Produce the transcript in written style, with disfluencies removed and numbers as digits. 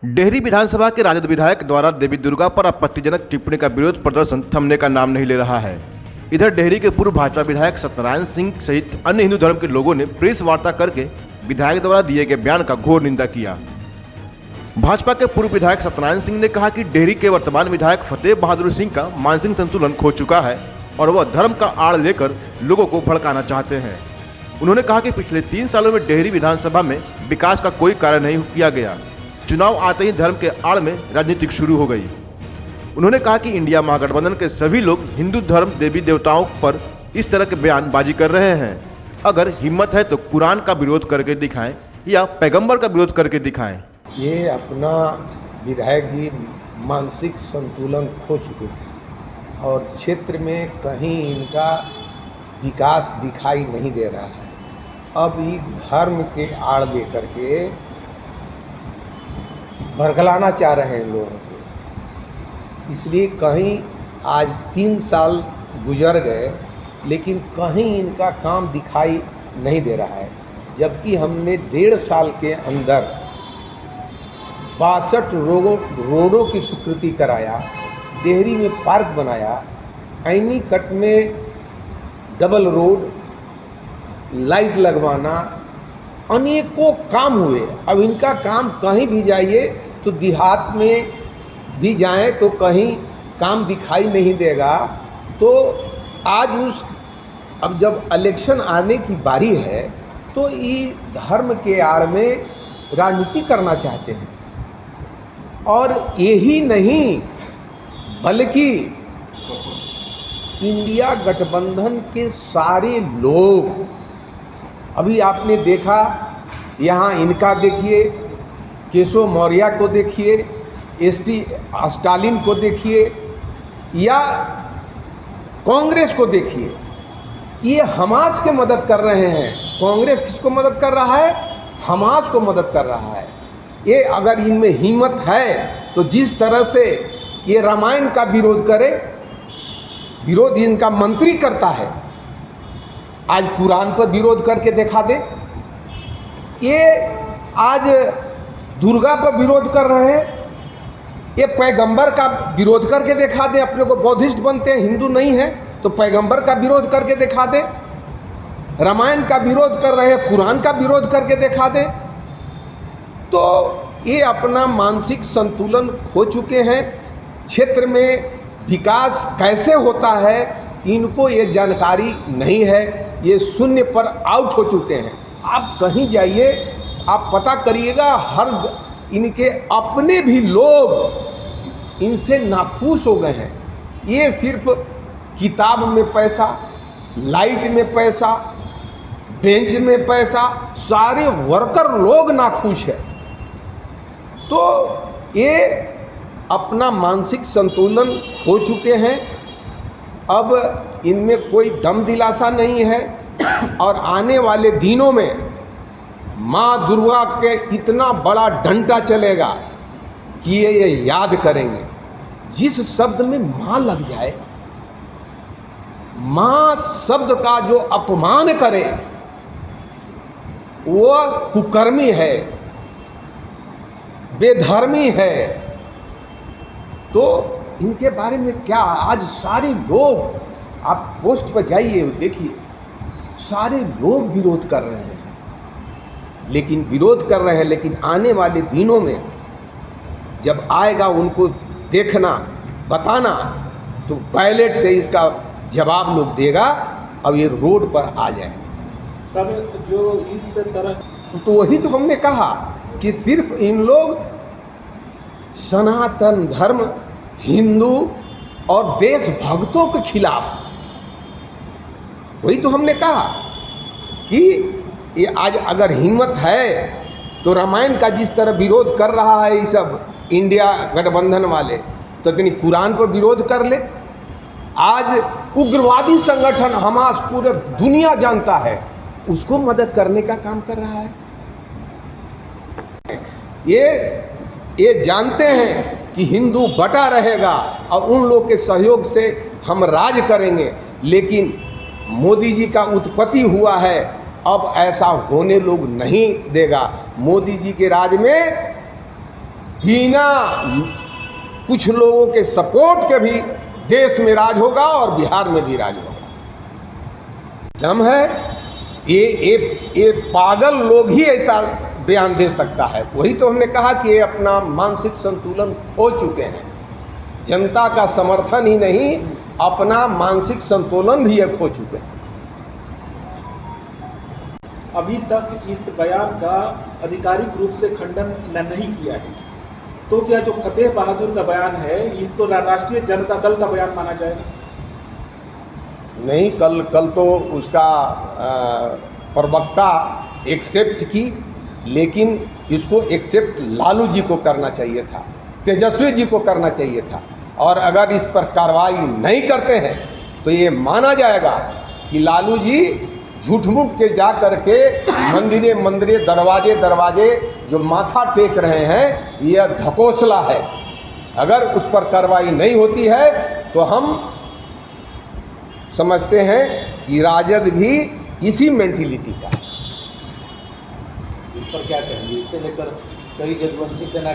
डेहरी विधानसभा के राजद विधायक द्वारा देवी दुर्गा पर आपत्तिजनक टिप्पणी का विरोध प्रदर्शन थमने का नाम नहीं ले रहा है। इधर डेहरी के पूर्व भाजपा विधायक सत्यनारायण सिंह सहित अन्य हिंदू धर्म के लोगों ने प्रेस वार्ता करके विधायक द्वारा दिए गए बयान का घोर निंदा किया। भाजपा के पूर्व विधायक सत्यनारायण सिंह ने कहा कि डेहरी के वर्तमान विधायक फतेह बहादुर सिंह का मानसिक संतुलन खो चुका है और वह धर्म का आड़ लेकर लोगों को भड़काना चाहते हैं। उन्होंने कहा कि पिछले 3 सालों में डेहरी विधानसभा में विकास का कोई कार्य नहीं किया गया। चुनाव आते ही धर्म के आड़ में राजनीति शुरू हो गई। उन्होंने कहा कि इंडिया महागठबंधन के सभी लोग हिंदू धर्म देवी देवताओं पर इस तरह के बयानबाजी कर रहे हैं। अगर हिम्मत है तो कुरान का विरोध करके दिखाएं या पैगंबर का विरोध करके दिखाएं। ये अपना विधायक जी मानसिक संतुलन खो चुके हैं और क्षेत्र में कहीं इनका विकास दिखाई नहीं दे रहा है। अब ये धर्म के आड़ लेकर के भड़कलाना चाह रहे हैं लोगों को, इसलिए कहीं आज 3 साल गुजर गए लेकिन कहीं इनका काम दिखाई नहीं दे रहा है। जबकि हमने 1.5 साल के अंदर 62 रोडों की स्वीकृति कराया, डेहरी में पार्क बनाया, ऐनी कट में डबल रोड, लाइट लगवाना, अनेकों काम हुए। अब इनका काम कहीं भी जाइए तो देहात में भी जाएं तो कहीं काम दिखाई नहीं देगा। तो आज अब जब इलेक्शन आने की बारी है तो ये धर्म के आड़ में राजनीति करना चाहते हैं। और यही नहीं बल्कि इंडिया गठबंधन के सारे लोग, अभी आपने देखा यहाँ इनका देखिए, केशव मौर्य को देखिए, स्टालिन को देखिए या कांग्रेस को देखिए, ये हमास के मदद कर रहे हैं। कांग्रेस किसको मदद कर रहा है? हमास को मदद कर रहा है। ये अगर इनमें हिम्मत है तो जिस तरह से ये रामायण का विरोध करे, विरोध इनका मंत्री करता है, आज कुरान पर विरोध करके दिखा दे। ये आज दुर्गा पर विरोध कर रहे हैं, ये पैगंबर का विरोध करके दिखा दे। अपने को बौद्धिस्ट बनते हैं, हिंदू नहीं है तो पैगंबर का विरोध करके दिखा दे। रामायण का विरोध कर रहे हैं, कुरान का विरोध करके दिखा दे। तो ये अपना मानसिक संतुलन खो चुके हैं। क्षेत्र में विकास कैसे होता है इनको ये जानकारी नहीं है, ये शून्य पर आउट हो चुके हैं। आप कहीं जाइए, आप पता करिएगा, इनके अपने भी लोग इनसे नाखुश हो गए हैं। ये सिर्फ किताब में पैसा, लाइट में पैसा, बेंच में पैसा, सारे वर्कर लोग नाखुश है। तो ये अपना मानसिक संतुलन खो चुके हैं। अब इनमें कोई दम दिलासा नहीं है और आने वाले दिनों में माँ दुर्गा के इतना बड़ा डंडा चलेगा कि ये याद करेंगे। जिस शब्द में माँ लग जाए, माँ शब्द का जो अपमान करे वो कुकर्मी है, बेधर्मी है। तो इनके बारे में क्या आज सारे लोग, आप पोस्ट पर जाइए देखिए, सारे लोग विरोध कर रहे हैं। लेकिन विरोध कर रहे हैं, लेकिन आने वाले दिनों में जब आएगा उनको देखना, बताना, तो बैलेट से इसका जवाब लोग देगा। अब ये रोड पर आ जाएंगे सब जो इस तरह। तो वही तो हमने कहा कि सिर्फ इन लोग सनातन धर्म, हिंदू और देशभक्तों के खिलाफ, वही तो हमने कहा कि ये आज अगर हिम्मत है तो रामायण का जिस तरह विरोध कर रहा है ये सब इंडिया गठबंधन वाले, तो कहीं कुरान पर विरोध कर ले। आज उग्रवादी संगठन हमास पूरे दुनिया जानता है, उसको मदद करने का काम कर रहा है। ये जानते हैं कि हिंदू बटा रहेगा और उन लोग के सहयोग से हम राज करेंगे, लेकिन मोदी जी का उत्पत्ति हुआ है, अब ऐसा होने लोग नहीं देगा। मोदी जी के राज में बिना कुछ लोगों के सपोर्ट के भी देश में राज होगा और बिहार में भी राज होगा। दम है, ये पागल लोग ही ऐसा बयान दे सकता है। वही तो हमने कहा कि ये अपना मानसिक संतुलन खो चुके हैं। जनता का समर्थन ही नहीं, अपना मानसिक संतुलन भी ये खो चुके हैं। अभी तक इस बयान का आधिकारिक रूप से खंडन नहीं किया है, तो क्या जो फतेह बहादुर का बयान है इसको राष्ट्रीय जनता दल का बयान माना जाएगा? नहीं, कल तो उसका प्रवक्ता एक्सेप्ट की, लेकिन इसको एक्सेप्ट लालू जी को करना चाहिए था, तेजस्वी जी को करना चाहिए था। और अगर इस पर कार्रवाई नहीं करते हैं तो ये माना जाएगा कि लालू जी झूठ मूठ के जा करके मंदिरे मंदिरे दरवाजे दरवाजे जो माथा टेक रहे हैं, यह ढकोसला है। अगर उस पर कार्रवाई नहीं होती है तो हम समझते हैं कि राजद भी इसी मेंटिलिटी का है। इस पर क्या कहेंगे? इसे लेकर कई जदवंशी सेना